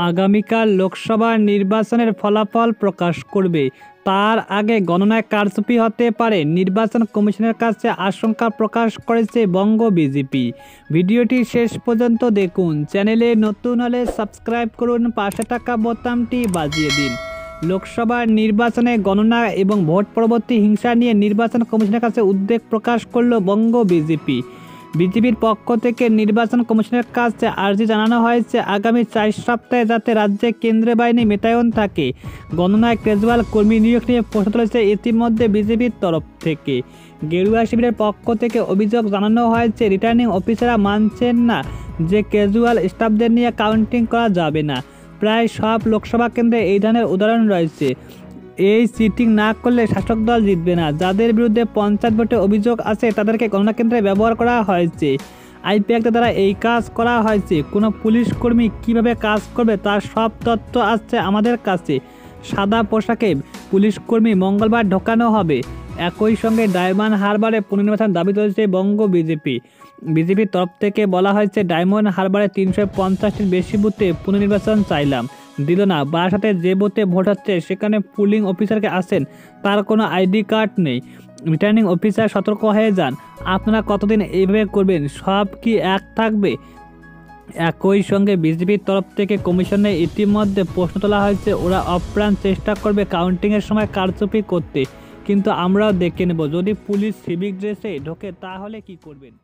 আগামীকাল লোকসভা নির্বাচনের ফলাফল প্রকাশ করবে। তার আগে গণনায় কারচুপি হতে পারে, নির্বাচন কমিশনের কাছে আশঙ্কা প্রকাশ করেছে বঙ্গ বিজেপি। ভিডিওটি শেষ পর্যন্ত দেখুন। চ্যানেলে নতুন হলে সাবস্ক্রাইব করুন, পাশে থাকা বোতামটি বাজিয়ে দিন। লোকসভা নির্বাচনে গণনা এবং ভোট পরবর্তী হিংসা নিয়ে নির্বাচন কমিশনের কাছে উদ্বেগ প্রকাশ করল বঙ্গ বিজেপি। বিজেপির পক্ষ থেকে নির্বাচন কমিশনের কাছে আর্জি জানানো হয়েছে আগামী 4 সপ্তাহে যাতে রাজ্যে কেন্দ্রীয় বাহিনী মোতায়েন থাকে। গণনায় ক্যাজুয়াল কর্মী নিয়োগ নিয়ে প্রশ্ন তুলেছে ইতিমধ্যে বিজেপির তরফ থেকে। গেরুয়া শিবিরের পক্ষ থেকে অভিযোগ জানানো হয়েছে রিটার্নিং অফিসাররা মানছেন না যে ক্যাজুয়াল স্টাফদের নিয়ে কাউন্টিং করা যাবে না। প্রায় সব লোকসভা কেন্দ্রে এই ধরনের উদাহরণ রয়েছে। এই চিটিং না করলে শাসক দল জিতবে না। যাদের বিরুদ্ধে পঞ্চায়েত ভোটে অভিযোগ আছে তাদেরকে গণনা কেন্দ্রে ব্যবহার করা হয়েছে। আইপ্যাকের দ্বারা এই কাজ করা হয়েছে। কোনো পুলিশ কর্মী কীভাবে কাজ করবে তার সব তথ্য আসছে আমাদের কাছে। সাদা পোশাকে পুলিশ কর্মী মঙ্গলবার ঢোকানো হবে। একই সঙ্গে ডায়মন্ড হারবারে পুনর্নির্বাচন দাবি তুলেছে বঙ্গ বিজেপি। বিজেপির তরফ থেকে বলা হয়েছে ডায়মন্ড হারবারে 350টির বেশি বুথে পুনর্নির্বাচন চাইলাম, দিল না। বারাসাতে যে বুথে ভোট হচ্ছে সেখানে পুলিং অফিসারকে আসেন, তার কোনো আইডি কার্ড নেই। রিটার্নিং অফিসার সতর্ক হয়ে যান, আপনারা কতদিন এইভাবে করবেন, সব কি এক থাকবে? একই সঙ্গে বিজেপির তরফ থেকে কমিশনে ইতিমধ্যে প্রশ্ন তোলা হয়েছে ওরা অপ্রাণ চেষ্টা করবে কাউন্টিংয়ের সময় কারচুপি করতে, কিন্তু আমরাও দেখে নেব যদি পুলিশ সিভিক ড্রেসে ঢোকে তাহলে কি করবেন।